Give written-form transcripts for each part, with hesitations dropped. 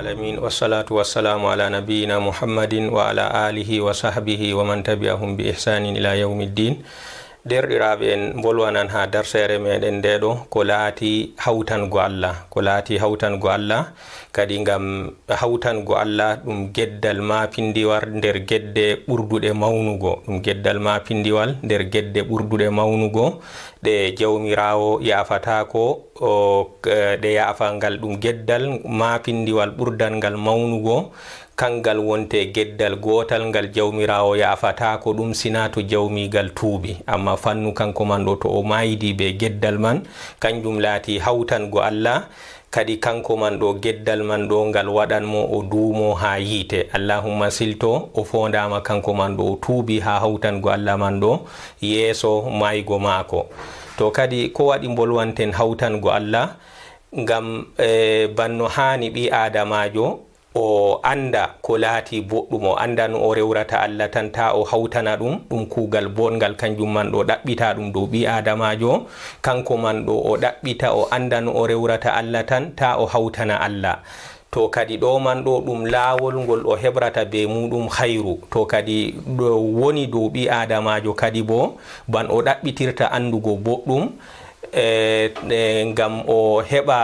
العالمين والصلاة والسلام على نبينا محمد وعلى آله وصحبه ومن تبعهم بإحسان إلى يوم الدين. derɗiraɓe en bolwanan ha darsere meɗen ndeɗo ko laati hawtango Allah kadi ngam hawtango Allah ɗum geddal mapindiwal nder gedde ɓurduɗe mawnugo ɗe jawmirawo yafatako ɗe yafangal ɗum geddal mapindiwal ɓurdal ngal mawnugo kangal wonte geddal gotal ngal jawmirawo yafatako ɗum sina to jawmigal tuubi. Amma fannu kanko man ɗo to o mayidi be geddal man kanjum laati hawtango Allah, kadi kanko man ɗo geddal man ɗo ngal waɗanmo o duumo ha yiite. Allahumma silto o fondama kanko man ɗo o tuubi ha hawtango Allah man ɗo yeeso maygo maako. To kadi ko waɗi bolwanten hawtango Allah ngam banno hani ɓi adamajo o anda ko laati boɗɗum, o anda no o rewrata Allah tan ta o hawtana ɗum kugal bongal kanjum man ɗo ɗaɓɓita ɗum dow ɓi adamajo. Kanko man ɗo o ɗaɓɓita o anda no o rewrata Allah tan ta o hawtana Allah. To kadi ɗo man ɗo ɗum laawol ngol o heɓrata be muɗum hayru. To kadi ɗo woni dow ɓi adamajo kadi bo ban o ɗaɓɓitirta andugo boɗɗum ngam o heɓa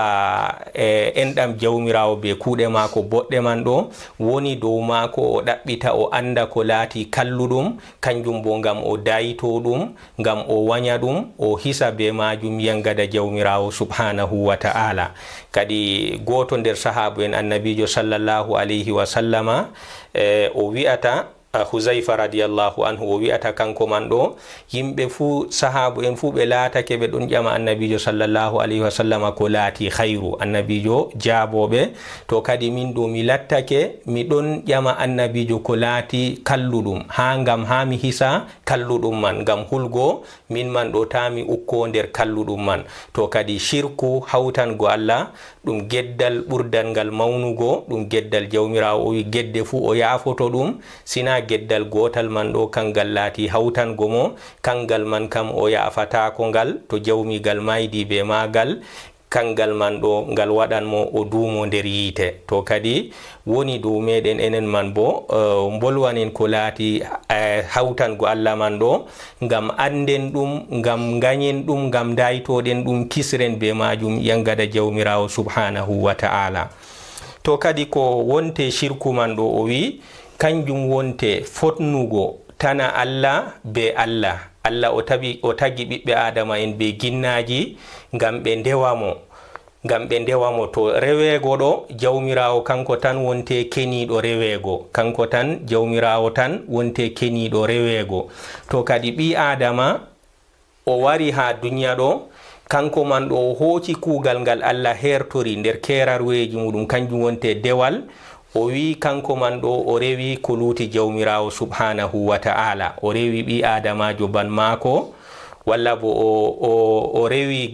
enɗam jawmirawo be kuuɗe mako boɗɗe man ɗo woni dow mako o ɗaɓɓita o anda ko laati kalluɗum kanjum bo ngam o dayito ɗum, ngam o wanya ɗum, o hisa be majum yangada jawmirawo subhanahu wa ta'ala. Kadi goto nder sahabu en annabijo sallallahu alayhi wa sallama o wi'ata Huzaifa radiyallahu anhu o wi'ata kanko man ɗo yimɓe fu sahabu en fu ɓe laatake ɓe ɗon ƴama annabijo sallallahu alayhi wa sallama ko laati khayru, annabijo jaaboɓe. To kadi min ɗo mi lattake mi ɗon ƴama annabijo ko laati kalluɗum ha ngam ha mi hisa kalluɗum man ngam hulgo min man ɗo ta mi ukko nder kalluɗum man. To kadi shirku hawtango Allah ɗum geddal ɓurdal ngal mawnugo, ɗum geddal jawmirawo o wi gedde fu o yaafoto ɗum sina geddal gotal man ɗo kangal laati hawtango mo, kangal man kam o yafatako ngal to jawmigal maydi be magal, kangal man ɗo ngal waɗanmo o duumo nder yiite. To kadi woni dow meɗen enen man bo bolwanen ko laati hawtango Allah man ɗo ngam anden ɗum, ngam ganyen ɗum, ngam daytoɗen ɗum, kisren be majum yangada jawmirawo subhanahu wa ta'ala. To kadi ko wonte shirku man ɗo o wi kanjum wonte fotnugo tana Allah be Allah. Allah o tagi ɓiɓɓe adama en be ginnaji ngam ɓe ndewamo. To rewego ɗo jawmirawo kanko tan wonte keniɗo rewego, kanko tan jawmirawo tan wonte keniɗo rewego. To kadi ɓi adama o wari ha duniya ɗo kanko man ɗo o hooci kugal ngal Allah hertori nder kerarweji muɗum kanjum wonte dewal. O wi kanko man ɗo o rewi ko luti jawmirawo subhanahu wa ta'ala, o rewi ɓi adamajo ban maako, walla bo o rewi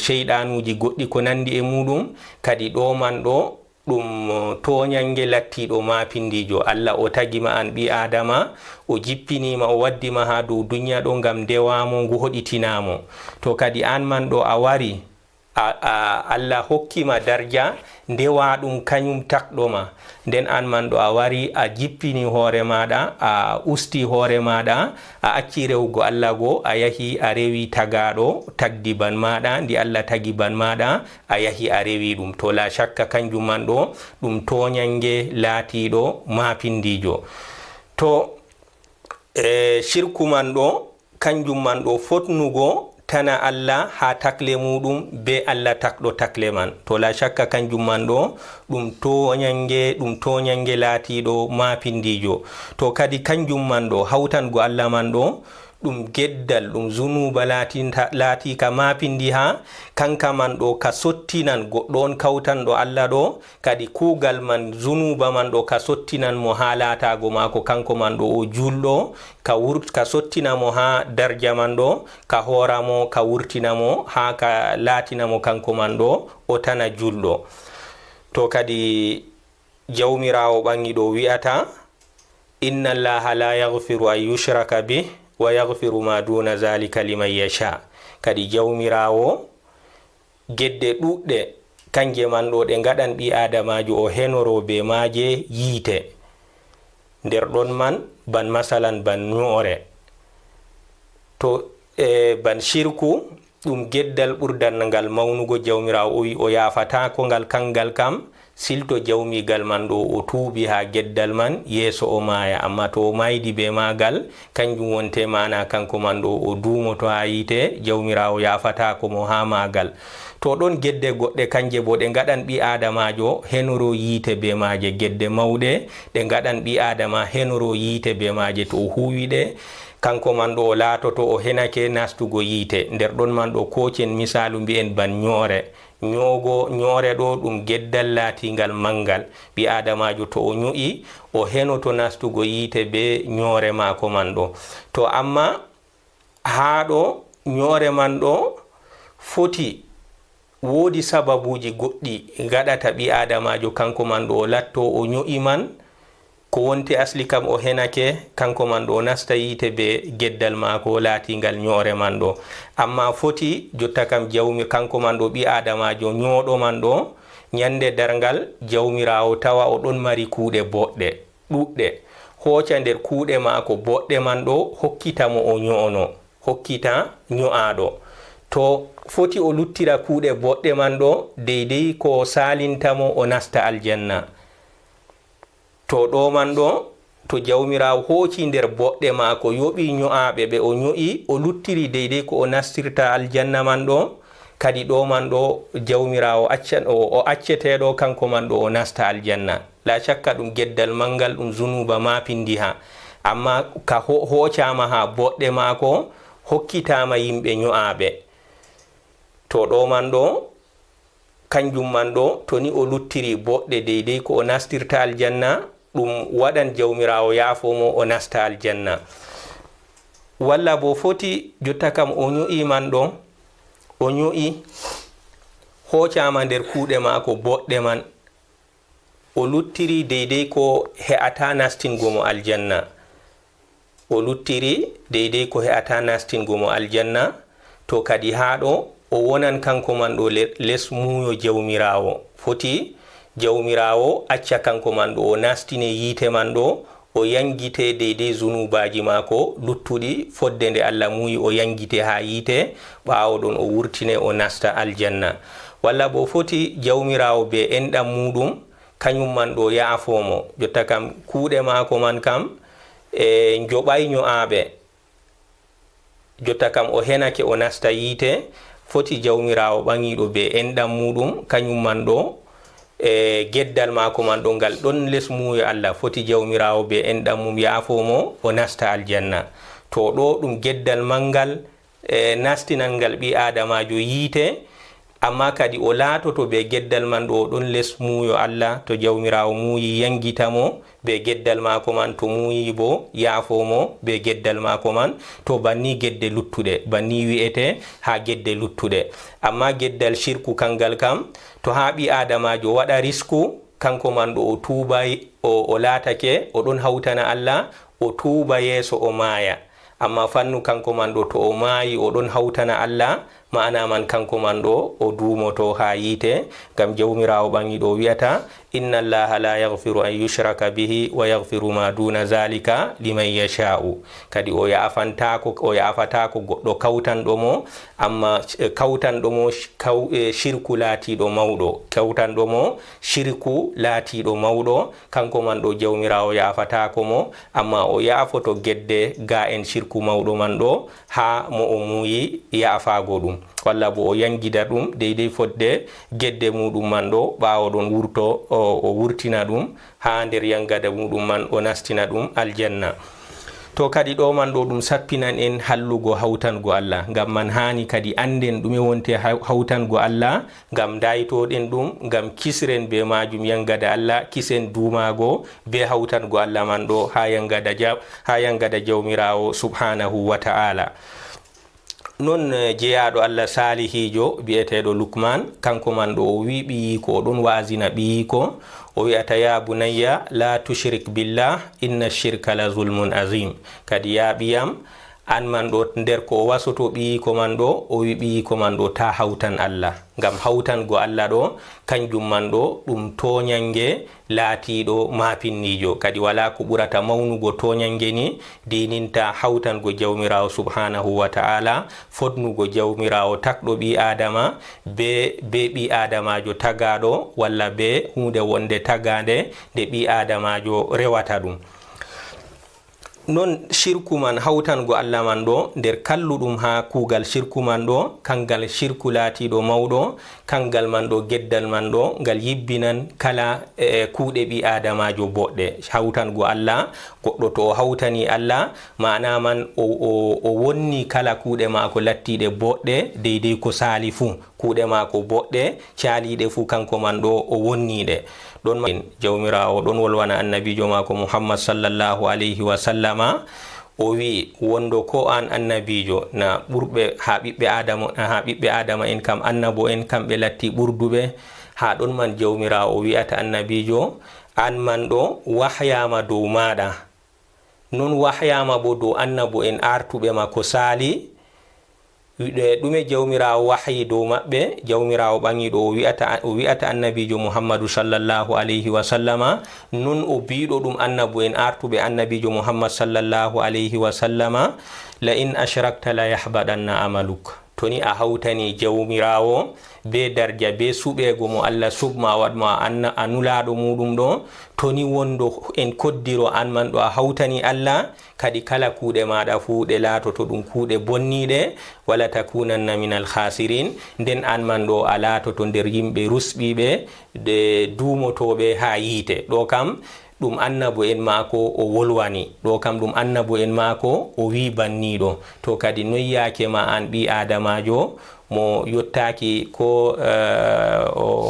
sheyɗanuji goɗɗi ko nandi e muɗum. Kadi ɗo man ɗo ɗum toñange lattiɗo mapindijo. Allah o tagima an ɓi adama, o jippinima, o waddima ha dow duniya ɗo ngam ndewamo ngu hoɗitinamo. To kadi an man ɗo a wari Allah hokkima darja ndewa ɗum kañum takɗoma, nden an man ɗo a wari a jippini hoore maɗa, a usti hoore maɗa, a acci rewugo Allah go, a yahi a rewi tagaɗo tagdi ban maɗa, ndi Allah tagi ban maɗa a yahi a rewi ɗum. To la shakka kanjum man ɗo ɗum toñange laatiɗo mapindijo. To shirku man ɗo kanjum man ɗo fotnugo tana Allah ha takle muɗum be Allah takɗo takle man. To la shakka kanjum man ɗo ɗum toñange laatiɗo mapindijo. To kadi kanjum man ɗo hawtango Allah man ɗo ɗum geddal, ɗum zunuba laatika mapindi ha kanka man ɗo ka sottinan goɗɗo on kawtanɗo Allah ɗo, kadi kugal man zunuba man ɗo ka sottinan mo ha laatago mako kanko man ɗo o julɗo, ka sottina mo ha darja man ɗo, ka hora mo, ka wurtina mo ha ka laatina mo kanko man ɗo o tana julɗo. To kadi jawmirawo ɓangi ɗo wi'ata inna allaha la yaghfiru an yushraka bih wa yaghfiru ma duna zalika liman yasha. Kadi jawmirawo gedde ɗuɗɗe kanje man ɗo ɗe gaɗan ɓi adamajo o henoro be maje yiite. nder ɗon man ban masalan ban ñoore to ban shirku ɗum geddal ɓurdangal mawnugo jawmirawo o wi o yafatako ngal kangal kam silto jawmigal man ɗo o tuubi ha geddal man yeeso o maaya. amma to o maydi be magal kanjum wonte mana kanko man ɗo o duumoto ha yite jawmirawo yafatako mo ha magal. to ɗon gedde goɗɗe kanje bo ɗe gaɗan ɓi adamajo henoro yiite be maje, gedde mawɗe ɗe gaɗan ɓi adama henoro yiite be maje. to o huwiɗe kanko man ɗo o laatoto o henake nastugo yiite. nder ɗon man ɗo kocen misalu mbi'en ban ñoore. ñoore ɗo ɗum geddal laatingal mangal. ɓi adamajo to o ño'i o henoto nastugo yiite be ñoore maako man ɗo. to amma haa ɗo ñoore man ɗo foti woodi sababuji goɗɗi gaɗata ɓi adamajo kanko man ɗo o latto o ño'i man ko wonti asli kam o henake kanko man ɗo nasta yiite be geddal maako laatingal ñoore man ɗo. amma foti jotta kam jawmi kanko man ɗo ɓi adamajo ñooɗo man ɗo ñande darngal jawmirawo tawa o ɗon mari kuuɗe boɗɗe ɗuɗɗe, hooca nder kuuɗe maako boɗɗe man ɗo hokkita mo o ñoono, hokkita ño'aɗo. to foti o luttira kuuɗe boɗɗe man ɗo deydey ko salintamo o nasta aljanna. to ɗo man ɗo to jawmirawo hooci nder boɗɗe maako yoɓi ño'aɓe ɓe o ño'i o luttiri deydey ko o nastirta aljanna man ɗo, kadi ɗo man ɗo jawmirawo o acceteɗo kanko man ɗo o nasta aljanna. la shakka ɗum geddal mangal, ɗum zunuba mapindiha. amma ka hoocama ha boɗɗe maako hokkitama yimɓe ño'aɓe. to ɗo man ɗo kanjum man ɗo to ni o luttiri boɗɗe deydey ko o nastirta aljanna, ɗum waɗan jawmirawo yaafomo o nasta aljanna. walla bo foti jotta kam o ño'i man ɗo o ño'i hoocama nder kuuɗe maako boɗɗe man o luttiri deydey ko he'ata nastingo mo aljanna. o luttiri deydey ko he'ata nastingo mo aljanna. to kadi haa ɗo o wonan kanko man ɗo les muuyo jawmirawo. foti jawmirawo acca kanko man ɗo o nastine yiite man ɗo o yangite deydey zunubaji maako luttuɗi fodde nde Allah muuyi o yangite ha yiite ɓaawo ɗon o wurtine o nasta aljanna. walla bo foti jawmirawo be enɗam muɗum kañum man ɗo yaafomo. jotta kam kuuɗe maako man kam joɓay ño'aɓe, jotta kam o henake o nasta yiite. foti jawmirawo ɓaŋiɗo be enɗam muɗum kañum man ɗo geddal maako man ɗo ngal ɗon les muuyo Allah, foti jawmirawo be enɗam mum yaafomo o nasta aljanna. to ɗo ɗum geddal mangal nastinal ngal ɓi adamajo yiite. amma kadi o laatoto be geddal man ɗo ɗon les muuyo Allah. to jawmirawo muuyi yangitamo be geddal maako man, to muuyi bo yaafomo be geddal maako man. to banni gedde luttuɗe, banni wi'ete ha gedde luttuɗe. amma geddal shirku kangal kam to ha ɓi adamajo waɗa risku kanko man ɗo o tuuba o laatake o ɗon hawtana Allah o tuuba yeeso o maaya. amma fannu kanko man ɗo to o maayi o ɗon hawtana Allah ma'ana man kanko man ɗo o duumoto ha yiite. ngam jawmirawo ɓaŋiɗo wiyata inna allaha la yaghfiru an yushraka bihi wa yaghfiru ma duna zalika liman yasha'u. kadi o yafatako goɗɗo kawtanɗo mo, amma kawtanɗo mo shirku laatiɗo mawɗo, kawtanɗo mo shirku laatiɗo mawɗo kanko man ɗo jawmirawo yafatako mo. amma o yaafoto gedde ga en shirku mawɗo man ɗo ha mo o muuyi yaafago ɗum, walla bo o yangida ɗum deydey fodde gedde muɗum man ɗo ɓaawo ɗon wurto o wurtina ɗum ha nder yangada muɗum man o nastina ɗum aljanna. to kadi ɗo man ɗo ɗum sappinan en hallugo hawtango Allah. ngam man hani kadi anden ɗume wonte hawtango Allah, ngam daytoɗen ɗum, ngam kisren be majum yangada Allah, kisen dumago be hawtango Allah man ɗo ha yangada jawmirawo subhanahu wa ta'ala. non jeyaɗo Allah salihijo bi'eteɗo Lukman, kanko man ɗo o wi ɓiyiko o ɗon wa'azina ɓiyiko o wi'ata ya bunayya la tushrik billah inna shirka la zulmun azim. kadi ya ɓiyam an man ɗo nder ko o wasoto ɓiyiko man ɗo o wi ɓiyiko man ɗo ta hawtan Allah, ngam hawtango Allah ɗo kanjum man ɗo ɗum toñange laatiɗo mapinnijo, kadi wala ko ɓurata mawnugo toñange ni dininta hawtango jawmirawo subhanahu wa ta'ala, fotnugo jawmirawo takɗo ɓi adama be ɓi adamajo tagaɗo walla be hunde wonde tagade nde ɓi adamajo rewata ɗum. non shirku man hawtango Allah man ɗo nder kalluɗum ha kugal shirku man ɗo kangal shirku laatiɗo mawɗo, kangal man ɗo geddal man ɗo ngal yibbinan kala kuuɗe ɓi adamajo boɗɗe. Hawtango Allah, goɗɗo to o hawtani Allah mana man o wonni kala kuuɗe mako lattiɗe boɗɗe deydey ko sali fuu, kuuɗe mako boɗɗe caaliɗe fuu kanko man ɗo o wonniɗe. ɗon jawmirawo ɗon wolwana annabijo mako Muhammad sallallahu alayhi wa sallama o wi wondo ko an annabijo na ɓurɓe ha ɓiɓɓe adama en kam annabo en kamɓe latti ɓurduɓe. ha ɗon man jawmirawo o wi'ata annabijo an man ɗo wahyama dow maɗa, non wahyama bo dow annabo en artuɓe ma ko sali. ɗume jawmirawo wahyi dow maɓɓe? jawmirawo ɓangiɗo o wi'ata annabijo muhammadu sallallahu alayhi wa sallama non o biɗo ɗum annabo en artuɓe annabijo muhammad sallallahu alayhi wa sallama la in ashrakta la yahbaɗanna amaluk. toni a hawtani jawmirawo be darja be suɓego mo Allah subma waɗma a nulaɗo muɗum ɗo, toni wondo en koddiro an man ɗo a hawtani Allah, kadi kala kuuɗe maɗa fuu ɗe laatoto ɗum kuuɗe bonniɗe, wala takunanna minal khasirin, nden an man ɗo a laatoto nder yimɓe rusɓiɓe de dumotoɓe ha yiite. ɗo kam ɗum annabo en maako o wolwani, ɗo kam ɗum annabo en maako o wi banniɗo. to kadi noyyake ma an ɓi adamajo mo yottaki ko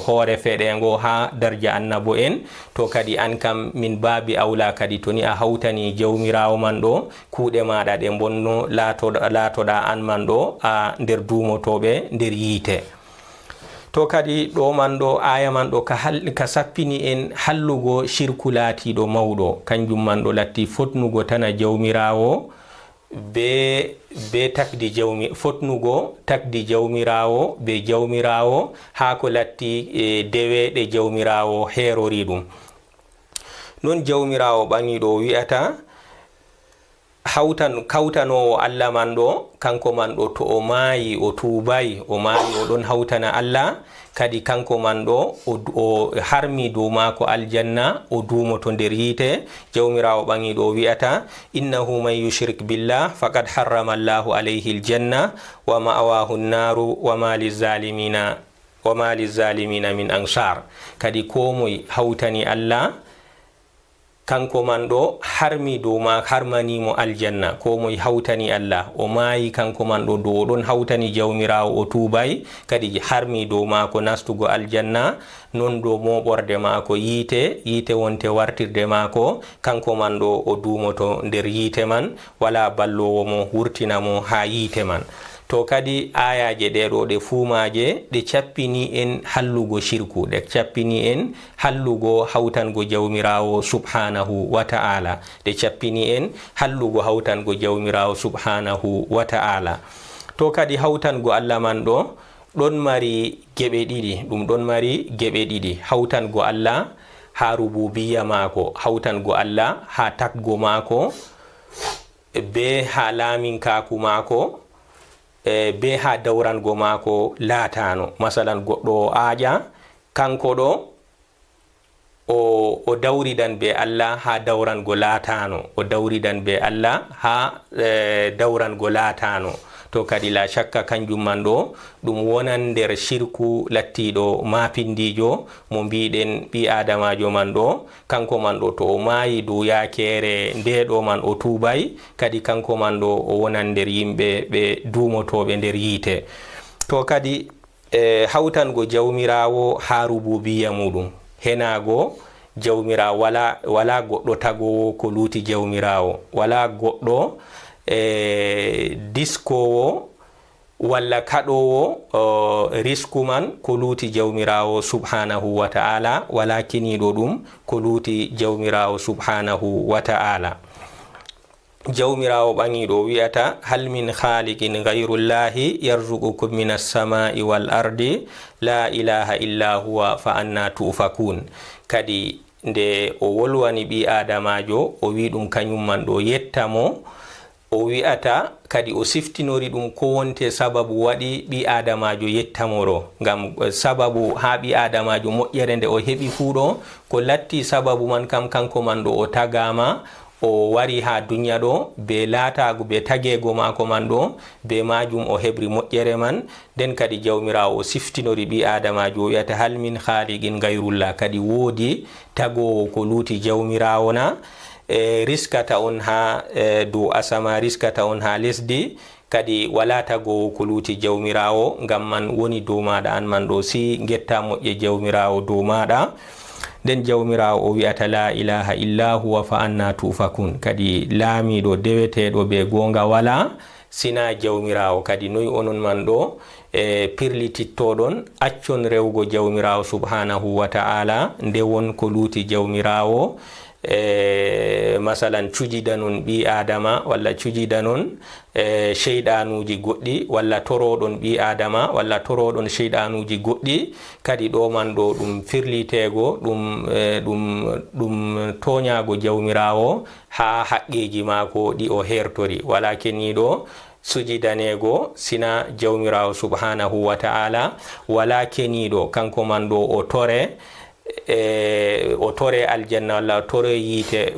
hoore feɗego ha darja annabo en, to kadi an kam min baabi awla kadi toni a hawtani jawmirawo man ɗo kuuɗe maɗa ɗe bonno laatoɗa an man ɗo a nder dumotoɓe nder yiite. to kadi ɗo man ɗo aya man ɗo ka sappini en hallugo shirku laatiɗo mawɗo, kanjum man ɗo latti fotnugo tana jawmirawo be takdi fotnugo takdi jawmirawo be jawmirawo ha ko latti deweɗe jawmirawo herori ɗum. non jawmirawo ɓangiɗo wi'ata kawtanowo Allah man ɗo kanko man ɗo to o maayi o tuubayi o maayi o ɗon hawtana Allah, kadi kanko man ɗo o harmi dow maako aljanna o duumoto nder yiite. jawmirawo ɓangiɗo wi'ata innahu man yushrik billah faqad harrama Allahu alayhi aljanna wa ma'awahu nnaru wa ma lizalimina min ansar. kadi ko moye hawtani Allah kanko man ɗo harmanimo aljanna, ko moye hawtani Allah o maayi kanko man ɗo dow ɗon hawtani jawmirawo o tuubay, kadi harmi dow maako nastugo aljanna, non dow moɓorde maako yiite wonte wartirde maako, kanko man ɗo o duumoto nder yiite man, wala ballowo mo wurtina mo ha yiite man. to kadi ayaje ɗeɗo ɗe fuumaje ɗe cappini en hallugo shirku, ɗe cappini en hallugo hawtango jawmirawo subhanahu wa ta'ala, ɗe cappini en hallugo hawtango jawmirawo subhanahu wa ta'ala. to kadi hawtango Allah man ɗo ɗon mari geɓe ɗiɗi, ɗum ɗon mari geɓe ɗiɗi. hawtango Allah ha rububiyya maako, hawtango Allah ha taggo maako be ha laaminkaku maako, be ha dawrango maako laatano. masalan goɗɗo o aaƴa kanko ɗo o dawridan be Allah ha dawrango laatano, o dawridan be Allah ha dawrango laatano. to kadi la shakka kanjum man ɗo ɗum wonan nder shirku lattiɗo mapindijo mo mbiɗen ɓi adamajo man ɗo, kanko man ɗo to o maayi dow yakere ndeɗo man o tuubay, kadi kanko man ɗo o wonan nder yimɓe ɓe duumotoɓe nder yiite. to kadi hawtango jawmirawo ha rububiyya muɗum, henago jawmirawo wala goɗɗo tagowo ko luuti jawmirawo, wala goɗɗo diskowo walla kaɗowo risku man ko luuti jawmirawo subhanahu wa ta'ala, wala kiniɗo ɗum ko luuti jawmirawo subhanahu wa ta'ala. jawmirawo ɓaŋiɗo wi'ata hal min khaliqin gayrullahi yarzuqukum min as-samai wal ardi la ilaha illa huwa fa anna tufakun. kadi nde o wolwani ɓi adamajo o wi ɗum kañum man ɗo yettamo, o wi'ata kadi o siftinori ɗum ko wonte sababu waɗi ɓi adamajo yettamoro, ngam sababu ha ɓi adamajo moƴƴere nde o heɓi fuuɗo ko latti sababu man kam kanko man ɗo o tagama o wari ha duniya ɗo be laatago be tagego mako man ɗo be majum o heɓri moƴƴere man. nden kadi jawmirawo o siftinori ɓi adamajo o wiyata hal min khaliqin gayrullah, kadi woodi tagowo ko luuti jawmirawo na, riskata on ha dow asama, riskata on ha lesdi, kadi wala tagowo ko luuti jawmirawo, ngam man woni dow maɗa an man ɗo si getta moƴƴe jawmirawo dow maɗa. nden jawmirawo o wi'ata la ilaha illa huwa fa anna tufakun, kadi laamiɗo deweteɗo be gonga wala sina jawmirawo, kadi noyi onon man ɗo pirlitittoɗon accon rewgo jawmirawo subhanahu wa ta'ala nde won ko luuti jawmirawo. masalan cujida non ɓi adama walla cujida non sheyɗanuji goɗɗi, walla toroɗon ɓi adama walla toroɗon sheyɗanuji goɗɗi, kadi ɗo man ɗo ɗum firlitego ɗum toñago jawmirawo ha haqqeji mako ɗi o hertori, wala keniɗo sujidanego sina jawmirawo subhanahu wa ta'ala, wala keniɗo kanko man ɗo o tore aljanna walla tore yiite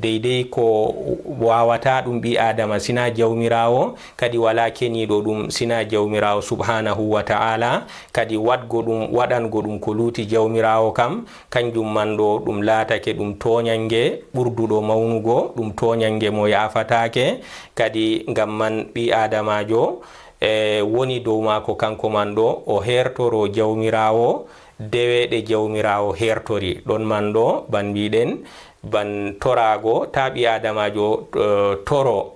deydey ko wawata ɗum ɓi adama sina jawmirawo, kadi wala keniɗo ɗum sina jawmirawo subhanahu wa ta'ala, kadi waɗango ɗum ko luuti jawmirawo kam kanjum man ɗo ɗum laatake ɗum toñange ɓurduɗo mawnugo, ɗum toñange mo yafatake. kadi ngam man ɓi adamajo woni dow mako kanko man ɗo o hertoro jawmirawo deweɗe jawmirawo hertori ɗon man ɗo ban mbiɗen ban torago ta ɓi adamajo toro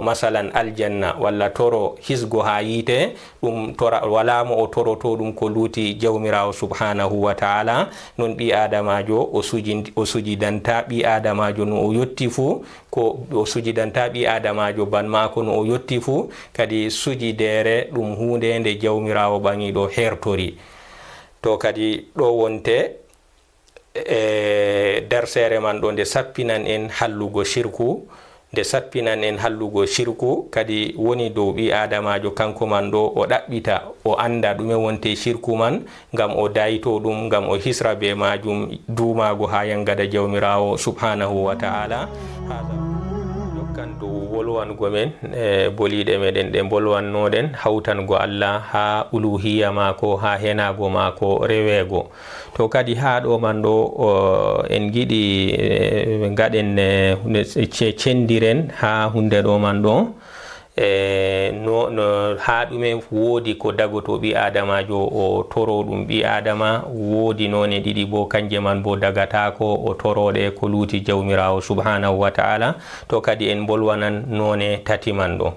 masalan aljanna walla toro hisgo ha yiite ɗum wala mo o toroto ɗum ko luuti jawmirawo subhanahu wa ta'ala. non ɓi adamajo o sujidanta ɓi adamajo no o yetti fu, ko o sujidanta ɓi adamajo ban mako no o yetti fu, kadi sujidere ɗum hunde nde jawmirawo ɓaŋiɗo hertori. to kadi ɗo wonte darsere man ɗo nde sappinan en hallugo shirku, kadi woni dow ɓi adamajo kanko man ɗo o ɗaɓɓita o anda ɗume wonte shirku man, ngam o dayito ɗum, ngam o hisra be majum dumago ha yangada jawmirawo subhanahu wa ta'ala. kan dow wolwango men boliɗe meɗen ɗe bolwannoɗen hawtango Allah ha uluhiya mako, ha henago mako rewego. to kadi ha ɗo man ɗo en giɗi gaɗen cendiren ha hunde ɗo man ɗo no ha ɗume woodi ko dagoto ɓi adamajo o toro ɗum ɓi adama, woodi none ɗiɗi bo kanje man bo dagatako o toroɗe ko luuti jawmirawo subhanahu wa ta'ala. to kadi en bolwanan none tati man ɗo.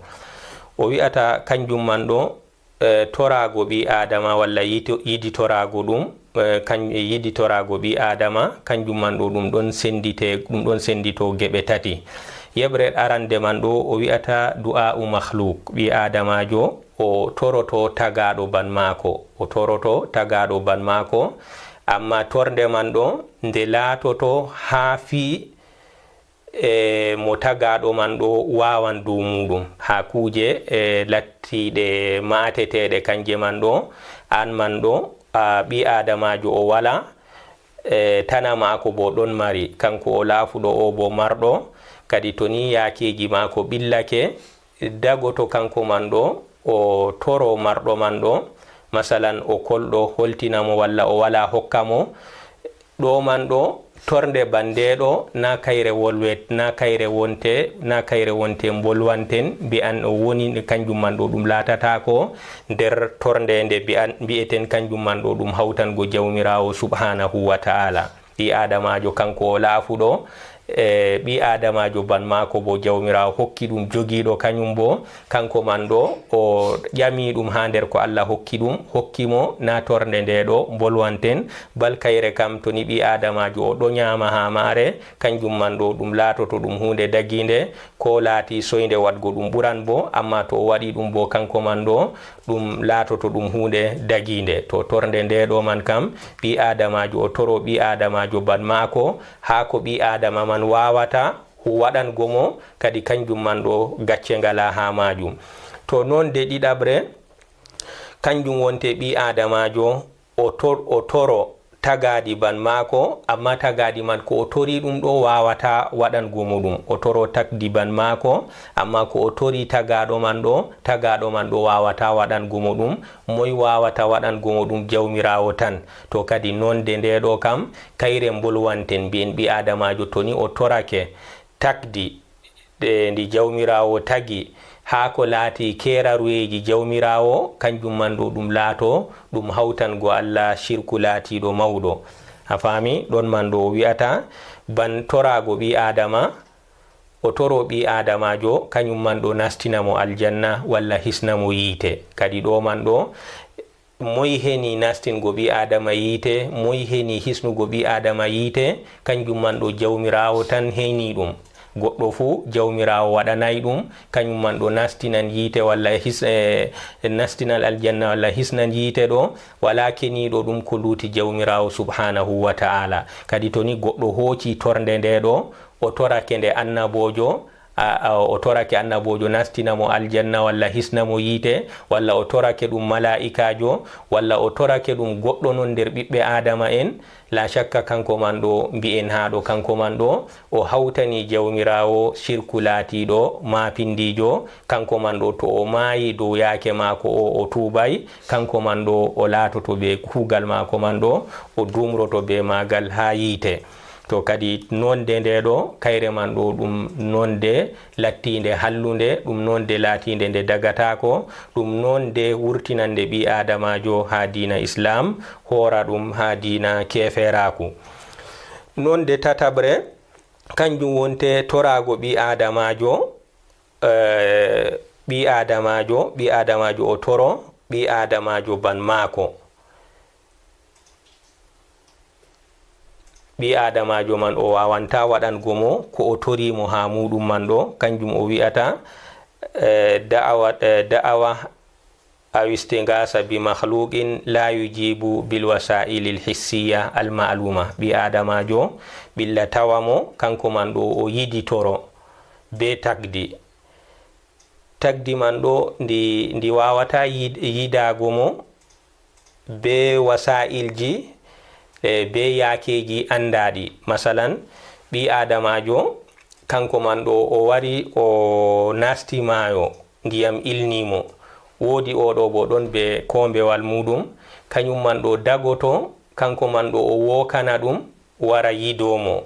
o wi'ata kanjum man ɗo torago ɓi adama walla yiditorago ɗum yiditorago ɓi adama kanjum man ɗo ɗum ɗon sendito geɓe tati. yeɓre arande man ɗo o wi'ata du'a makhluk, ɓi adamajo o toroto tagaɗo ban mako, amma torde man ɗo nde laatoto ha fi mo tagaɗo man ɗo wawan dow muɗum ha kuje lattiɗe mateteɗe kanje man ɗo an man ɗo ɓi adamajo o wala, tana mako bo ɗon mari, kanko o laafuɗo o bo marɗo, kadi to ni yakeji mako ɓillake dagoto kanko man ɗo o toro marɗo man ɗo, masalan o kolɗo holtinamo walla o wala hokkamo ɗo man ɗo torde bandeɗo na kayre wonte bolwanten mbi'an o woni kanjum man ɗo ɗum latatako nder torde nde mbi'eten kanjum man ɗo ɗum hawtango jawmirawo subhanahu wa ta'ala. ɓi adamajo kanko o laafuɗo ɓi adamajo ban mako bo jawmirawo hokki ɗum jogiiɗo kañum bo kanko man ɗo o ƴami ɗum ha nder ko Allah hokki ɗum hokkimo na torde nde ɗo bolwanten bal kayre kam to ni ɓi adamajo o ɗo ñama ha mare kanjum man ɗo ɗum latoto ɗum hunde daginde ko laati soyde wadgo ɗum ɓuran bo amma to o waɗi ɗum bo kanko man ɗo ɗum latoto ɗum hunde daginde to torde nde ɗo man kam ɓi adamajo o toro ɓi adamajo ban mako ha ko ɓi adama man wawata waɗango mo kadi kanjum man ɗo gacce ngala ha majum. to non de ɗiɗaɓre kanjum wonte ɓi adamajo o toro tagadi ban mako amma tagadi man ko o tori ɗum ɗo wawata waɗango mo ɗum o toro tagdi ban mako amma ko o tori tagaɗo man ɗo wawata waɗango mo ɗum moy wawata waɗango mo ɗum jawmirawo tan. to kadi nonde nde ɗo kam kayre bolwanten mbi'en ɓi adamajo toni o torake tagdi ndi jawmirawo tagi ha ko laati keraruyeji jawmirawo kanjum man ɗo ɗum laato ɗum hawtango Allah shirku laatiɗo mawɗo a faami ɗon man ɗo wi'ata ban torago ɓi adama o toro ɓi adamajo kañum man ɗo nastinamo aljanna walla hisnamo yiite kadi ɗo man ɗo moy heni nastingo ɓi adama yiite moy heni hisnugo ɓi adama yiite kanjum man ɗo jawmirawo tan heni ɗum goɗɗo fu jawmirawo waɗanayi ɗum kañum man ɗo nastinan yiite walla nastinal aljanna walla hisnan yiite ɗo wala keniɗo ɗum ko luuti jawmirawo subhanahu wa ta'ala. kadi to ni goɗɗo hooci torde nde ɗo o torake nde annabojo o torake annabojo nastinamo aljanna walla hisnamo yiite walla o torake ɗum mala'ikajo walla o torake ɗum goɗɗo non nder ɓiɓɓe adama en la shakka kanko man ɗo mbi'en ha ɗo kanko man ɗo o hawtani jawmirawo shirku laatiɗo mapindijo kanko man ɗo to o maayi dow yaake mako o tubay kanko man ɗo o laatoto be kuugal mako man ɗo o dumroto be magal ha yiite. to kadi nonde nde ɗo kayre man ɗo ɗum nonde lattinde hallunde ɗum nonde laatinde nde dagatako ɗum nonde wurtinande ɓi adamajo ha dina islam hora ɗum ha dina keferaku. nonde tataɓre kanjum wonte torago ɓi adamajo ɓi adamajo o toro ɓi adamajo ban mako ɓi adamajo man o wawanta waɗango mo ko o torimo ha muɗum man ɗo kanjum o wi'ata da'awa aw istighatha bi makhluqin la yujibu bil wasa'il al hissiya al ma'luma. ɓi adamajo billa tawamo kanko man ɗo o yidi toro be tagdi man ɗo ndi wawata yidago mo be wasa'ilji be yakeji andaɗi. masalan ɓi adamajo kanko man ɗo o wari o nasti mayo ndiyam ilnimo woodi oɗo bo ɗon be kombewal muɗum kañum man ɗo dagoto kanko man ɗo o wokana ɗum wara yidomo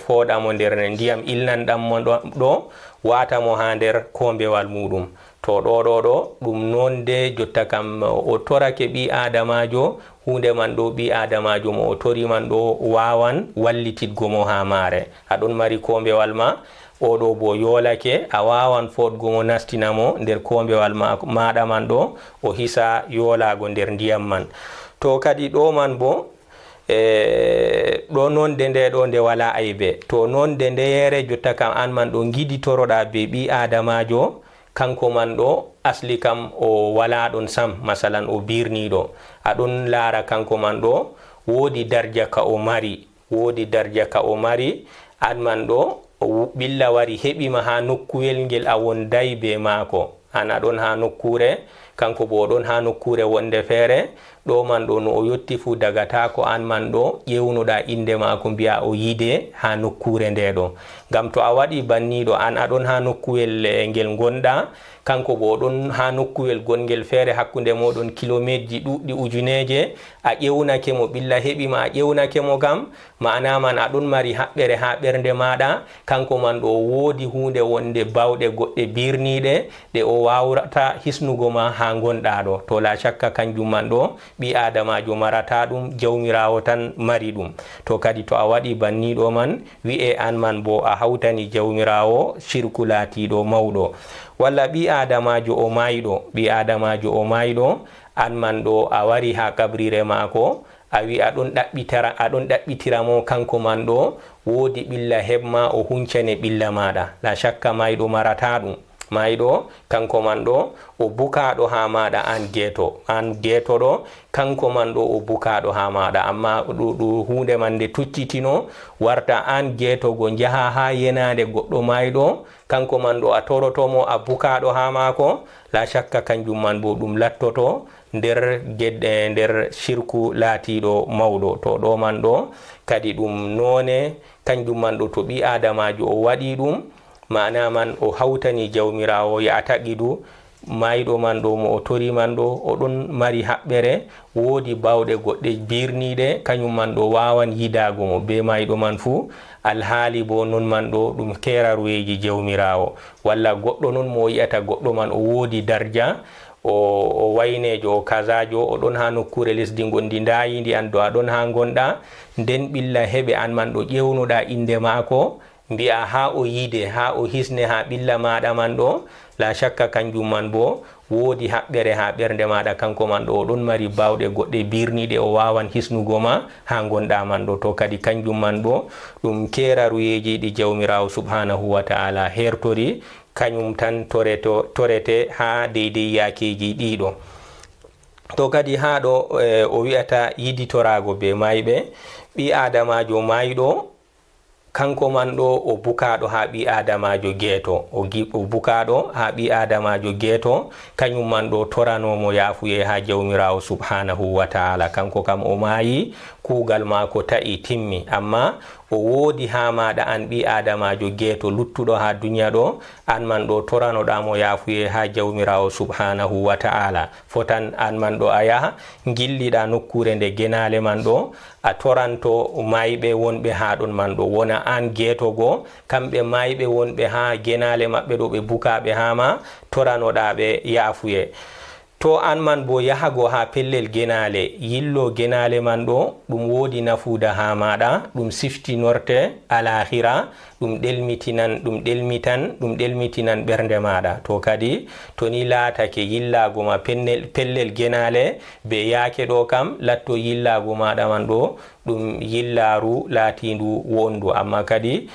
foɗamo nder ndiyam ilnanɗammo ɗo watamo ha nder kombewal muɗum. to ɗo ɗum nonde jotta kam o torake ɓi adamajo hunde man ɗo ɓi adamajo mo o tori man ɗo wawan wallititgo mo ha mare. aɗon mari kombewal ma oɗo bo yolake a wawan fodgo mo nastinamo nder kombewal maɗa man ɗo o hisa yolago nder ndiyam man. to kadi ɗo man bo ɗo nonde nde ɗo nde wala aybe. to nonde nde yere jotta kam an man ɗo giditoroɗa be ɓi adamajo kanko man ɗo asli kam o wala ɗon sam. masalan o birniɗo aɗon lara kanko man ɗo woodi darja ka o mari an man ɗo ɓilla wari heɓima ha nokkuwel ngel a wonday be maako an aɗon ha nokkure kanko bo ɗon ha nokkure wonde feere ɗo man ɗo no o yotti fu dagata ko an man ɗo ƴewnoɗa inde maako mbiya o yide ha nokkure nde ɗo. ngam to a waɗi banniɗo an aɗon ha nokkuwel ngel gonɗa kanko bo ɗon ha nokkuwel gongel feere hakkunde moɗon kilometre ji ɗuɗɗi ujuneje a ƴewnake mo ɓilla heɓima a ƴewnake mo gam ma'ana man aɗon mari haɓɓere ha ɓernde maɗa kanko man ɗo woodi hunde wonde bawɗe goɗɗe birniɗe ɗe o wawrata hisnugo ma ha gonɗa ɗo, to la shakka kanjum man ɗo ɓi adamajo marata ɗum, jawmirawo tan mari ɗum. To kadi to a waɗi banni ɗo man wi'e an man bo a hawtani jawmirawo shirku laatiɗo mawɗo. Walla ɓi adamajo o mayiɗo, ɓi adamajo o mayiɗo, an man ɗo a wari ha kabrire mako a wi aɗon ɗaɓɓitiramo kanko man ɗo woodi ɓilla heɓma o huncane ɓilla maɗa. La shakka mayiɗo marata ɗum, mayiɗo kanko man ɗo o bukaɗo ha maɗa an geeto ɗo kanko man ɗo o bukaɗo ha maɗa, amma ɗu hunde man nde tuccitino warta an geetogo jaha ha yenade goɗɗo mayiɗo kanko man ɗo a torotomo a bukaɗo ha mako. La shakka kanjum man bo ɗum lattoto nder shirku laatiɗo mawɗo. To ɗo man ɗo kadi ɗum none kanjum man ɗo to ɓi adamajo o waɗi ɗum mana man o hawtani jawmirawo ya taqidu mayiɗo man ɗo mo o tori man ɗo oɗon mari haɓɓere, woodi bawɗe goɗɗe birniɗe kañum man ɗo wawan yidago mo be mayiɗo man fuu, alhaali bo non man ɗo ɗum keraruweji jawmirawo. Walla goɗɗo non mo yi'ata goɗɗo man o woodi darja, o waynejo o kazajo, oɗon ha nokkure lesdi gondi dayidi an do aɗon ha gonɗa, nden ɓilla heɓe an man ɗo ƴewnoɗa inde maako mbi'a ha o yide ha o hisne ha ɓilla maɗa man ɗo. La shakka kanjum man bo woodi haɓɓere ha ɓernde maɗa kanko man ɗo oɗon mari bawɗe goɗɗe birniɗe o wawan hisnugo ma ha gonɗa man ɗo. To kadi kanjum man bo ɗum keraruyeji ɗi jawmirawo subhanahu wa ta'ala hertori, kañum tan torete ha deydey yakeji ɗiɗo. To kadi ha ɗo o wi'ata yiditorago be mayɓe, ɓi adamajo mayiɗo kanko man ɗo o bukaɗo ha ɓi adamajo geeto, o bukaɗo ha ɓi adamajo geeto, kañum man ɗo toranomo yafuye ha jawmirawo subhanahu wa ta'ala. Kanko kam o mayi, kugal mako ta'i timmi, amma o woodi ha maɗa an ɓi adamajo geeto luttuɗo ha duniya ɗo, an man ɗo toranoɗamo yafuye ha jawmirawo subhanahu wa ta'ala. Fotan an man ɗo a yaha gilliɗa nokkure nde genale man ɗo, a toranto mayɓe wonɓe ha ɗon man ɗo, wona an geetogo kamɓe mayɓe wonɓe ha genale maɓɓe ɗo ɓe bukaɓe ha ma toranoɗaɓe yafuye. To an man bo yahago ha pellel genale, yillo genale man ɗo ɗum woodi nafuda ha maɗa, ɗum siftinorte alahira, ɗum ɗelmitinan ɓernde maɗa. To kadi to ni laatake yillago ma pellel genale be yaake ɗo kam latto yillago maɗa man ɗo ɗum yillaru laatindu wondu, amma kadi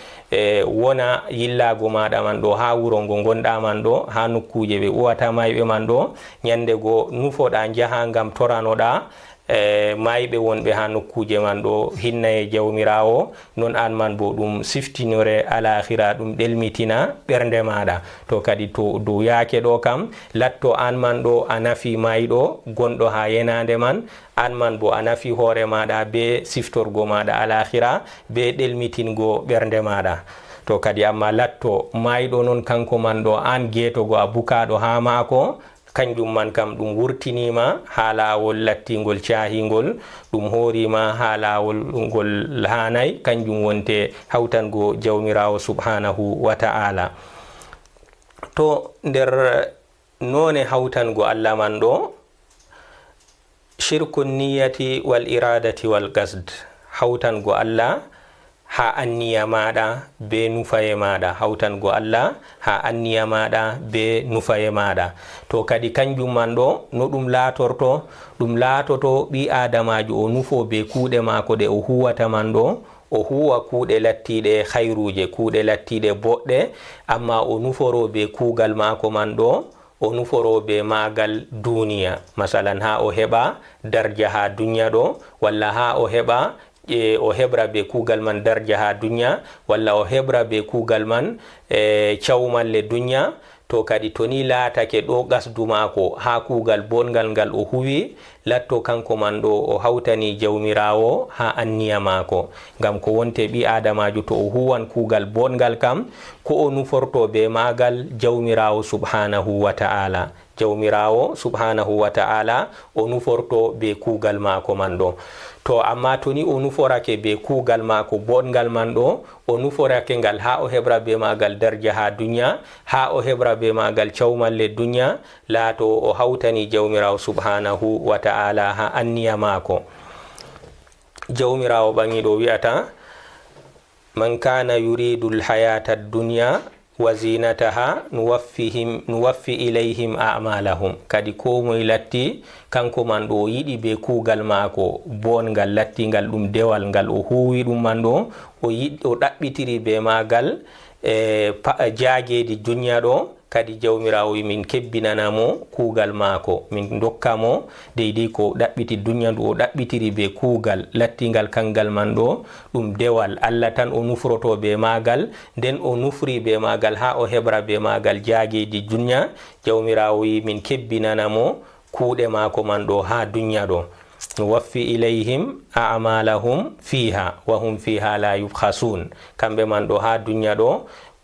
wona yillago maɗa man ɗo ha wuro ngo gonɗa man ɗo, ha nokkuje ɓe uwata mayɓe man ɗo, nyande go nufoɗa jaha ngam toranoɗa mayɓe wonɓe ha nokkuje man ɗo hinnaye jawmirawo, non an man bo ɗum siftinore alahira, ɗum ɗelmitina ɓernde maɗa. To kadi to dow yaake ɗo kam latto an man ɗo a nafi mayiɗo gonɗo ha yenande man, an man bo a nafi hoore maɗa be siftorgo maɗa alahira be ɗelmitingo ɓernde maɗa. To kadi amma latto mayiɗo non kanko man ɗo an geetogo a bukaɗo ha maako, kanjum man kam ɗum wurtinima ha lawol lattingol cahingol, ɗum horima ha lawol ngol hanay, kanjum wonte hawtango jawmirawo subhanahu wa ta'ala. To nder none hawtango Allah man ɗo, shirku niyati wal iradati wal qasd, hawtango Allah ha anniya maɗa be nufaye maɗa, hawtango Allah ha anniya maɗa be nufaye maɗa. To kadi kanjum man ɗo no ɗum latorto, ɗum latoto ɓi adamajo o nufo be kuuɗe mako ɗe o huwata man ɗo, o huwa kuuɗe lattiɗe hayruje, kuuɗe lattiɗe boɗɗe, amma o nuforo be kuugal mako man ɗo, o nuforo be magal duniya, masalan ha o heɓa darja ha duniya ɗo, walla ha o heɓa o hebra be kuugal man darja ha duniya, walla o hebra be kuugal man cawmalle duniya. To kadi to ni laatake ɗo gasdu mako ha kuugal bongal ngal o huwi, latto kanko man ɗo o hawtani jawmirawo ha anniya mako, ngam ko wonte ɓi adamajo to o huwan kuugal bongal kam ko o nuforto be magal jawmirawo subhanahu wa ta'ala. jawmirawo subhanahu wa ta'ala o nuforto be kugal mako man ɗo. to amma to ni o nuforake be kugal mako boɗgal man ɗo o nuforake ngal ha o heɓra be magal darja ha duniya, ha o heɓra be magal cawmalle duniya, laato o hawtani jawmirawo subhanahu wa ta'ala ha anniya mako. jawmirawo ɓangiɗo wi'ata man kana yuridu lhayata dunya wa zinataha nuwaffi ilayhim a'malahum. kadi ko moye latti kanko man ɗo yiɗi be kugal maako bongal lattingal ɗum dewal ngal o huwi ɗum man ɗo o ɗaɓɓitiri be magal jaageedi duniya ɗo. kadi jawmirawo min kebbinanamo kugal maako, min dokkamo deydey ko ɗaɓɓiti duniya ndu o ɗaɓɓitiri be kugal lattingal kangal man ɗo ɗum dewal Allah tan o nufroto be magal, nden o nufri be magal ha o heɓra be magal jaageedi duniya. jawmirawo min kebbinanamo kuuɗe maako man ɗo ha duniya ɗo. waffi ilayhim a'malahum fiha wa hum fiha la yubkhasun. kamɓe man ɗo ha duniya ɗo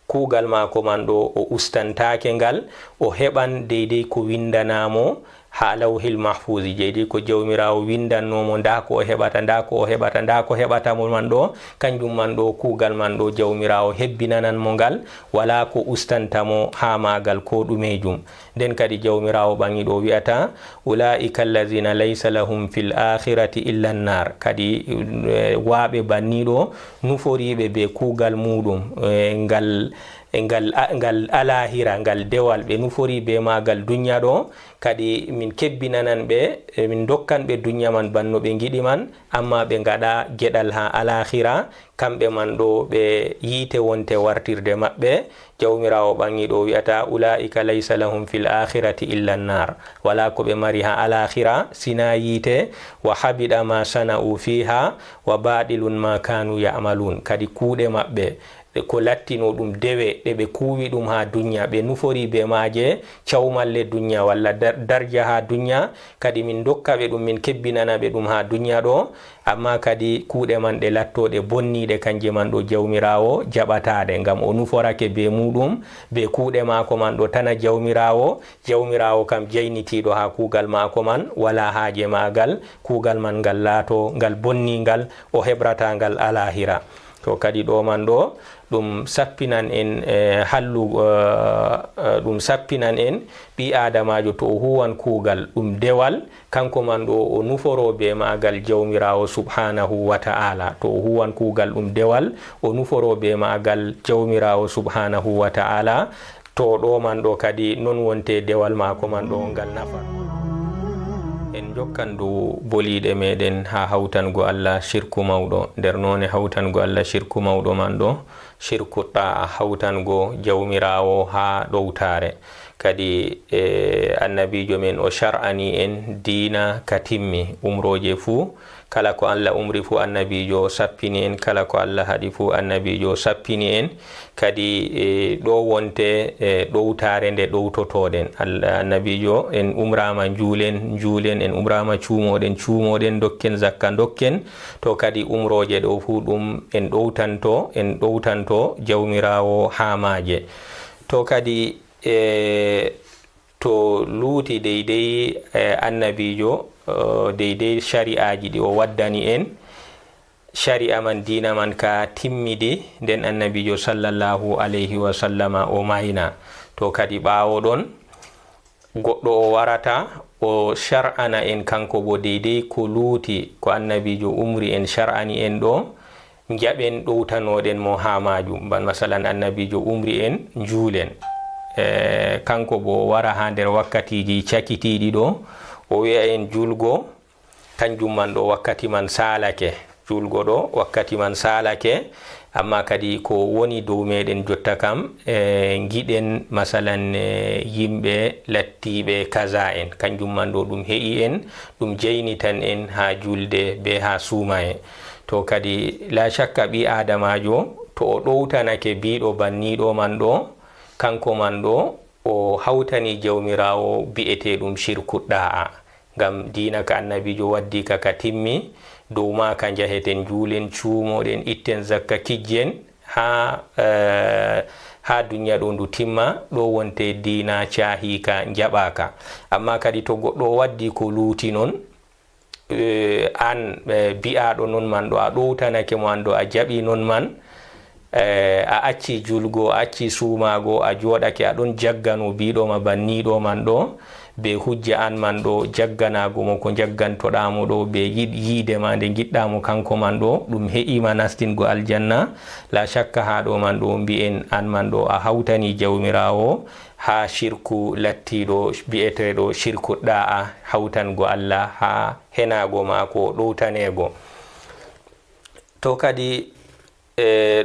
kugal mako man ɗo o ustantake ngal, o heɓan deydey ko windanamo ha lawhil mahfuzi, deydey ko jawmirawo windannomo nda ko o heɓata nda ko o heɓata nda ko heɓatamo man ɗo, kanjum man ɗo kugal man ɗo jawmirawo hebbinananmo ngal, wala ko ustantamo ha magal ko ɗumejum. nden kadi jawmirawo ɓangiɗo wi'ata ulaika allazina laysa lahum fil akhirati illa an-nar. kadi waaɓe banniɗo nuforiɓe be kugal muɗum ngal alahira, ngal dewal ɓe nufori be magal duniya ɗo. kadi min kebbinanan ɓe, min dokkan ɓe duniya man banno ɓe giɗi man, amma ɓe gaɗa geɗal ha alahira, kamɓe man ɗo ɓe yiite wonte wartirde maɓɓe. jawmirawo ɓangiɗo wi'ata ulaika laysa lahum fil akhirati illa an-nar, wala ko ɓe mari ha alahira sina yiite. wa habida ma sana'u fiha wa baɗilun ma kanu ya'malun. kadi kuuɗe maɓɓe ko lattino ɗum dewe ɗe ɓe kuwi ɗum ha duniya, ɓe nufori be maje cawmalle duniya walla darja ha duniya, kadi min dokka ɓe ɗum, min kebbinana ɓe ɗum ha duniya ɗo, amma kadi kuuɗe man ɗe lattoɗe bonniɗe kanje man ɗo jawmirawo jaɓataɗe, ngam o nuforake be muɗum be kuuɗe mako man ɗo tana jawmirawo kam jaynitiɗo ha kugal mako man, wala haaje magal kugal man ngal laato ngal bonningal o heɓrata ngal alahira. to kadi ɗo man ɗo ɗum sappinan en ɗum sappinan en ɓi adamajo to o huwan kugal ɗum dewal, kanko man ɗo o nuforo be magal jawmirawo subhanahu wa ta'ala. to o huwan kugal ɗum dewal o nuforo be magal jawmirawo subhanahu wa ta'ala, to ɗo man ɗo kadi non wonte dewal mako man ɗo ngal nafa. en jokkan dow boliɗe meɗen ha hawtango Allah shirku mawɗo. nder none hawtango Allah shirku mawɗo man ɗo shirku ɗa hawtango jawmirawo ha ɗowtare. kadi annabijo men o shar'ani en dina ka timmi, umroje fuu kala ko Allah umri fu annabijo sappini en, kala ko Allah haɗi fu annabijo sappini en. kadi ɗo wonte ɗowtare nde ɗowtotoɗen. annabijo en umrama juulen, en umrama cuumoɗen, dokken zakka dokken. to kadi umroje ɗo fu ɗum en ɗowtanto jawmirawo hamaje. to kadi to luuti deydey annabijo deydey shari'aji ɗi o waddani en, shari'a man dina man ka timmidi, nden annabijo sallallahu alayhi wa sallama o mayna. to kadi ɓawo ɗon goɗɗo o warata o shar'ana en kanko bo deydey ko luuti ko annabijo umri en shar'ani en ɗo, jaɓen ɗowtanoɗen mo ha majum. ban masalan annabijo umri en juulen, kanko bo wara ha nder wakkatiji cakitiɗi ɗo o wi'a en julgo, kanjum man ɗo wakkati man salake, julgo ɗo wakkati man salake. amma kadi ko woni dow meɗen jotta kam giɗen masalan yimɓe lattiɓe kaza en, kanjum man ɗo ɗum heƴi en, ɗum jeynitan en ha julde be ha suuma en. to kadi la shakka ɓi adamajo to o ɗowtanake biɗo banniɗo man ɗo, kanko man ɗo o hawtani jawmirawo bi'ete ɗum shirku ɗa'a, ngam dina ka annabijo waddi ka timmi. dow ma ka jaheten juulen, cuumoɗen, itten zakka kijjen ha duniya ɗo ndu timma ɗo wonte dina cahika jaɓaka. Amma kadi to goɗɗo waddi ko luuti non an bi'aɗo non man ɗo a ɗowtanake mo an ɗo a jaɓi non man, a acci julgo, a acci sumago, a joɗake aɗon jaggano biɗoma banniɗo man ɗo be hujja an man ɗo jagganago mo ko jaggantoɗamo ɗo be yiide ma nde giɗɗamo kanko man ɗo ɗum heƴima nastingo aljanna. La shakka ha ɗo man ɗo mbi'en an man ɗo a hawtani jawmirawo ha shirku lattiɗo bi'eteɗo shirku ɗa'a, hawtango Allah ha henago mako ɗowtanego. To kadi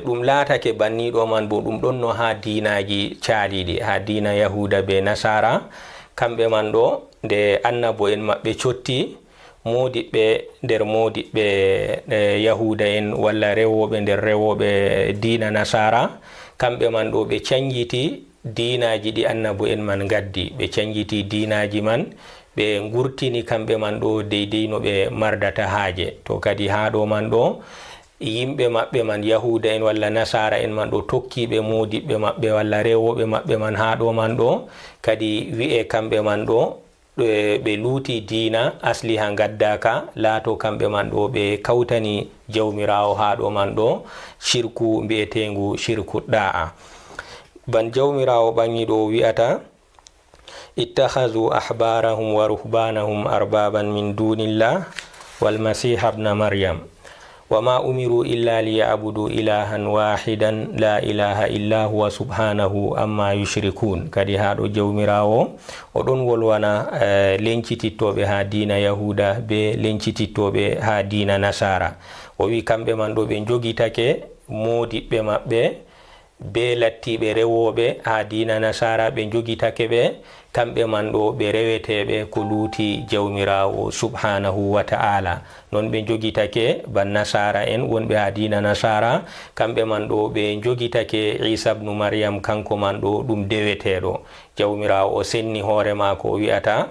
ɗum laatake banniɗo man bo ɗum ɗon no ha dinaji caaliɗi, ha dina yahuda be nasara. Kamɓe man ɗo nde annabo en maɓɓe cotti, modiɓɓe nder modiɓɓe yahuda en walla rewoɓe nder rewoɓe dina nasara, kamɓe man ɗo ɓe canjiti dinaji ɗi annabo en man gaddi, ɓe canjiti dinaji man, ɓe gurtini kamɓe man ɗo deydey no ɓe mardata haaje. To kadi ha ɗo man ɗo yimɓe maɓɓe man yahuda en walla nasara en man ɗo tokkiɓe modiɓɓe maɓɓe walla rewoɓe maɓɓe man ha ɗo man ɗo kadi wi'e kamɓe man ɗo ɓe luuti dina asli ha gaddaka, laato kamɓe man ɗo ɓe kawtani jawmirawo ha ɗo man ɗo shirku mbi'etengu shirku ɗa'a. Ban jawmirawo ɓangi ɗo wi'ata ittakhadhu ahbarahum wa ruhbanahum arbaban min dunillah wal masiha ibn maryam wama umiru illa liya'budu ilahan wahidan la ilaha illa huwa subhanahu amma yushrikun. Kadi haɗo jawmirawo oɗon wolwana lencitittoɓe ha dina yahuda be lencitittoɓe ha dina nasara. O wi kamɓe man ɗo ɓe jogitake modiɓɓe maɓɓe be lattiɓe rewoɓe ha dina nasara, ɓe jogitake ɓe kamɓe man ɗo ɓe reweteɓe ko luuti jawmirawo subhanahu wa ta'ala. Non ɓe jogitake ban nasara en wonɓe ha dina nasara, kamɓe man ɗo ɓe jogitake Isa ibn Maryam, kanko man ɗo ɗum deweteɗo. Jawmirawo o senni hoore mako o wi'ata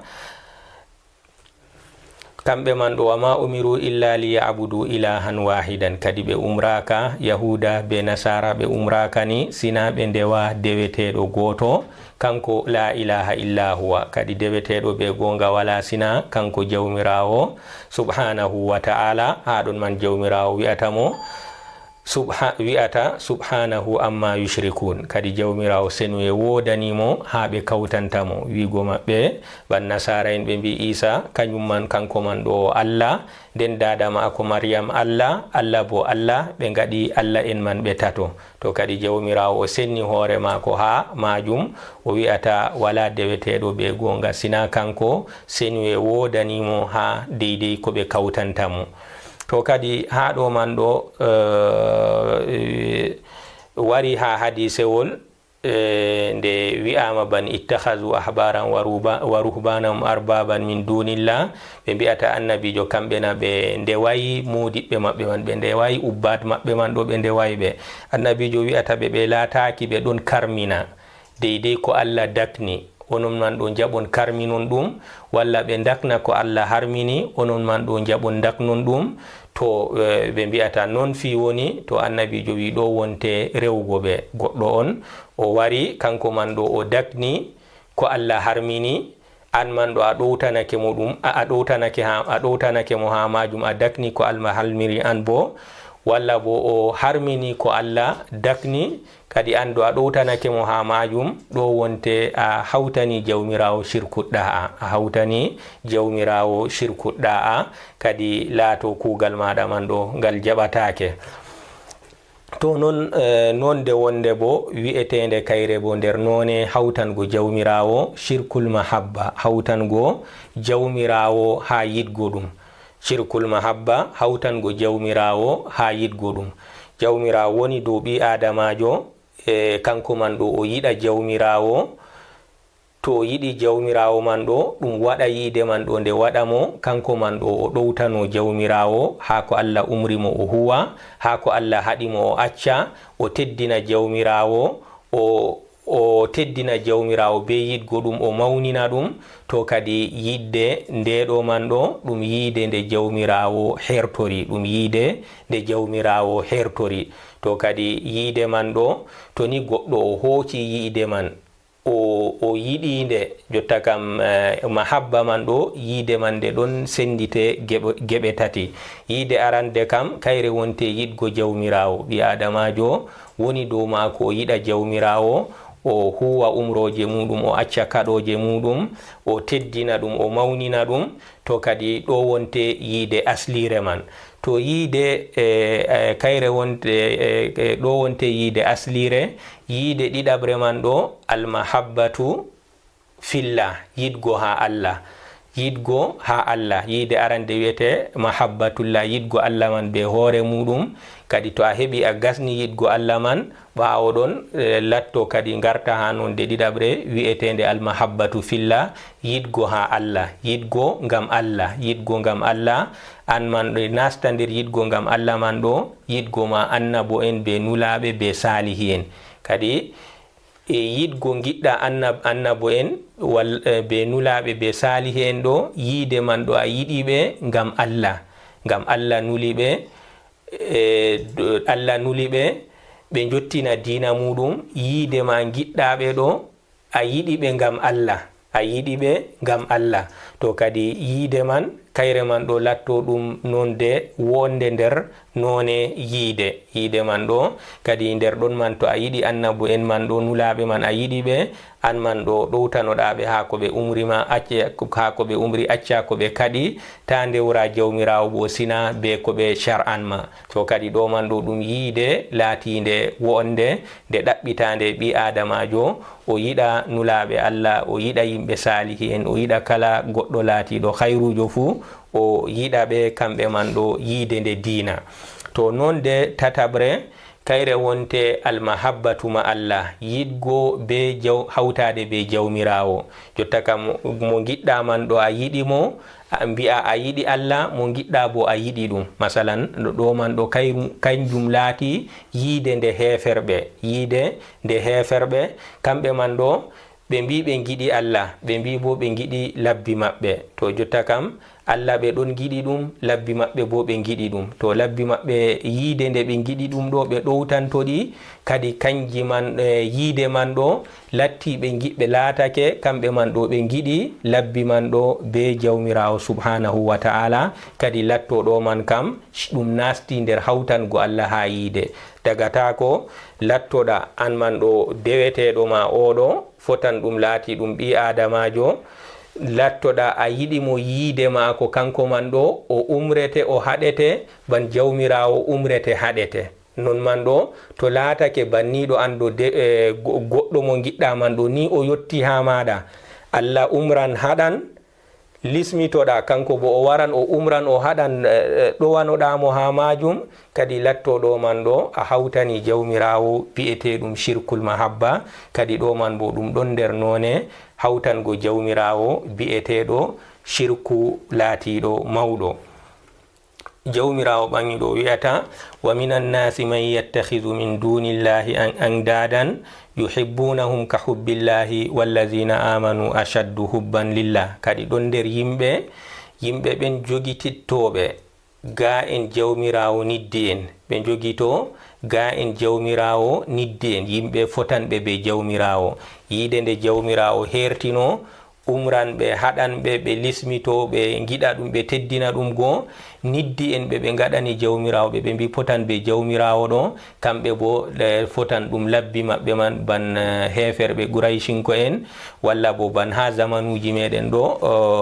kamɓe man ɗo wama umiru illa liya'budu ilahan wahidan. Kadi ɓe umraka, yahuda be nasara ɓe umraka ni sina ɓe ndewa deweteɗo goto kanko la ilaha illa huwa. Kadi deweteɗo be gonga wala sina kanko jawmirawo subhanahu wa ta'ala. Haɗon man jawmirawo wi'atamo wi'ata subhanahu amma yushrikun. Kadi jawmirawo senwe wodanimo ha ɓe kawtantamo. Wigo maɓɓe ban nasara en ɓe mbi Isa kañum man kanko man ɗo Allah, nden dada mako Maryam Allah, Allah bo Allah, ɓe gaɗi Allah en man ɓe tato. To kadi jawmirawo o senni hoore mako ha majum, o wi'ata wala deweteɗo ɓe gonga sina kanko, senwe wodanimo ha deydey ko ɓe kawtantamo. To kadi ha ɗo man ɗo wari ha hadisewol nde wi'ama ban ittakhadhu ahbaran wa ruhbanahum arbaban min dunillah, ɓe mbi'ata annabijo kamɓe na ɓe ndewayi modiɓɓe maɓɓe man, ɓe ndewayi ubbat maɓɓe man ɗo ɓe ndewayi ɓe. Annabijo wi'ata ɓe laataki ɓe ɗon karmina deydey ko Allah dakni, onon man ɗo jaɓon karminon ɗum, walla ɓe dakna ko Allah harmini, onon man ɗo jaɓon daknon ɗum. To ɓe mbi'ata non fi woni, to annabijo wi ɗo wonte rewgo ɓe. Goɗɗo on o wari kanko man ɗo o dakni ko Allah harmini, an man ɗo a ɗowtanake mo ɗum, a ɗowtanake mo ha majum, a dakni ko Allah harmiri an bo, walla bo o harmini ko Allah dakni, kadi an ɗo a ɗowtanake mo ha majum. ɗo wonte a hawtani jawmirawo shirkuɗɗa, a hawtani jawmirawo shirkuɗɗa, kadi laato kugal maɗa man ɗo ngal jaɓatake. To non de wonde bo wi'etende kayre bo nder none hawtango jawmirawo shirkul mahabba, hawtango jawmirawo ha yidgo ɗum. Shirkul mahabba, hawtango jawmirawo ha yidgo ɗum. Jawmirawo woni dow ɓi adamajo, kanko man ɗo o yiɗa jawmirawo. To o yiɗi jawmirawo man ɗo ɗum waɗa yiide man ɗo nde waɗa mo, kanko man ɗo o ɗowtano jawmirawo ha ko Allah umrimo o huwa, ha ko Allah haɗimo o acca, o teddina jawmirawo, o teddina jawmirawo be yidgo ɗum o mawnina ɗum, to kadi yidde ndeɗo man ɗo ɗum yiide nde jawmirawo hertori, ɗum yiide nde jawmirawo hertori. To kadi yiide man ɗo to ni goɗɗo o hooci yiide man o yiɗinde, jotta kam mahabba man ɗo yiide man nde ɗon sendite geɓe tati. yiide arande kam kayre wonte yiɗgo jawmirawo. ɓi adamajo woni dow maako o yiɗa jawmirawo, o huwa umroje muɗum, o acca kaɗoje muɗum, o teddina ɗum, o mawnina ɗum. to kadi ɗo wonte yiide aslire man. to yiide kayre wonte ɗo wonte yiide aslire. yiide ɗiɗabre man ɗo almahabbatu fillah, yidgo ha Allah, yidgo ha Allah. yiide arande wiyete mahabbatullah, yidgo Allah man be hoore muɗum. kadi to a heɓi a gasni yidgo Allah man, ɓawo ɗon latto kadi garta ha nonde ɗiɗabre wi'etende almahabbatu fillah, yidgo ha Allah, yidgo ngam Allah, yidgo ngam Allah. an man ɗo nasta nder yidgo ngam Allah man ɗo, yidgo ma annabo en be nulaɓe be salihi en. kadi yidgo giɗɗa annabo en be nulaɓe be salihi en ɗo, yiide man ɗo a yiɗiɓe ngam Allah, ngam Allah nuliɓe, Allah nuliɓe ɓe jottina dina muɗum. yiide ma giɗɗaɓe ɗo a yiɗiɓe ngam Allah, a yiɗiɓe ngam Allah. to kadi yiide man kayre man ɗo latto ɗum nonde wonde nder none yiide man ɗo. kadi nder ɗon man to a yiɗi annabo en man ɗo, nulaɓe man a yiɗiɓe, an man ɗo ɗowtanoɗaɓe ha ko ɓe umrima, ha ko ɓe umri acca ko ɓe kaɗi, ta ndewra jawmirawo bo sina be ko ɓe shar'an ma. to kadi ɗo man ɗo ɗum yiide laatinde wonde nde ɗaɓɓitande ɓi adamajo, o yiɗa nulaɓe Allah, o yiɗa yimɓe salihi en, o yiɗa kala goɗɗo laatiɗo hayrujo fuu, o yiɗa ɓe kamɓe man ɗo yiide nde diina. to non de tatabre kayre wonte almahabbatu ma Allah, yidgo be hawtade be jawmirawo. jotta kam mo giɗɗa man ɗo a yiɗi mo, mbi'a a yiɗi Allah, mo giɗɗa bo a yiɗi ɗum. masalan ɗo man ɗo kanjum laati yiide nde heferɓe, yiide nde heferɓe kamɓe man ɗo ɓe mbi ɓe giɗi Allah, ɓe mbi bo ɓe giɗi labbi maɓɓe. to jotta kam Allah ɓe ɗon giɗi ɗum, labbi maɓɓe bo ɓe giɗi ɗum. to labbi maɓɓe yiide nde ɓe giɗi ɗum ɗo ɓe ɗowtantoɗi, kadi kanji man yiide man ɗo latti ɓe laatake kamɓe man ɗo ɓe giɗi labbi man ɗo be jawmirawo subhanahu wa ta'ala. kadi latto ɗo man kam ɗum nasti nder hawtango Allah ha yiide. dagatako lattoɗa an man ɗo deweteɗo ma oɗo, fotan ɗum laati ɗum ɓi adamajo, lattoɗa a yiɗi mo yiide maako kanko man ɗo o umrete o haɗete ban jawmirawo umrete haɗete. non man ɗo to laatake banniɗo an ɗo goɗɗo mo giɗɗa man ɗo ni o yotti ha maɗa, Allah umran haɗan, lismitoɗa kanko bo o waran o umran o haɗan ɗowanoɗamo ha majum. kadi lattoɗo man ɗo a hawtani jawmirawo bi'eteɗum shirkul mahabba. kadi ɗo man bo ɗum ɗon nder none hawtango jawmirawo bi'eteɗo shirku laatiɗo mawɗo. jawmirawo ɓangiɗo wi'ata wa minan nasi man yattakhidhu min dunillahi andadan yuhibbunahum ka hubbillahi wallazina amanu ashaddu hubban lillah. kadi ɗon nder yimɓe ɓen jogitittoɓe ga en jawmirawo niddi en, ɓe jogito ga en jawmirawo niddi en, yimɓe fotanɓe be jawmirawo. yiide nde jawmirawo hertino umranɓe haɗanɓe ɓe lismito ɓe giɗa ɗum ɓe teddina ɗum goo, niddi en ɓe gaɗani jawmirawo ɓe mbi fotan be jawmirawo ɗo, kamɓe bo fotan ɗum labbi maɓɓe man ban heferɓe Qurayshinko en, walla bo ban ha zamanuji meɗen ɗo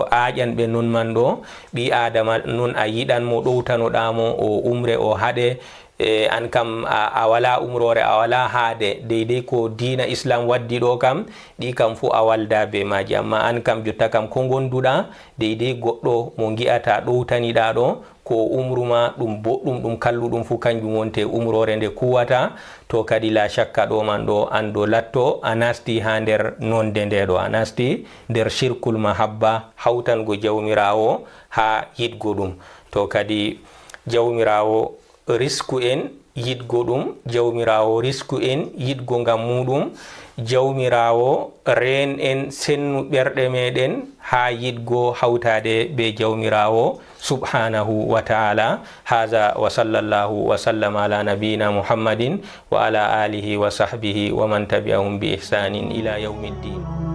aƴanɓe non man ɗo. ɓi adama non a yiɗan mo ɗowtanoɗamo o umre o haɗe, an kam a wala umrore, a wala haade deydey ko diina islam waddi ɗo kam ɗi kam fu a walda be maji. amma an kam jotta kam ko gonduɗa deydey goɗɗo mo gi'ata ɗowtaniɗa ɗo ko umruma ɗum boɗɗum ɗum kalluɗum fu kanjum wonte umrore nde kuwata. to kadi la shakka ɗo man ɗo an ɗo latto a nasti ha nder nonde nde ɗo, a nasti nder shirkul mahabba, hawtango jawmirawo ha yiɗgo ɗum. to kadi jawmirawo risku en yidgo ɗum, jawmirawo risku en yidgo ngam muɗum, jawmirawo ren en sennu ɓerɗe meɗen ha yidgo hawtade be jawmirawo subhanahu wa ta'ala. Hadha wa sallallahu wa sallam ala nabiyina Muhammadin wa ala alihi wa sahbihi wa man tabi'ahum bi ihsanin ila yawmiddin.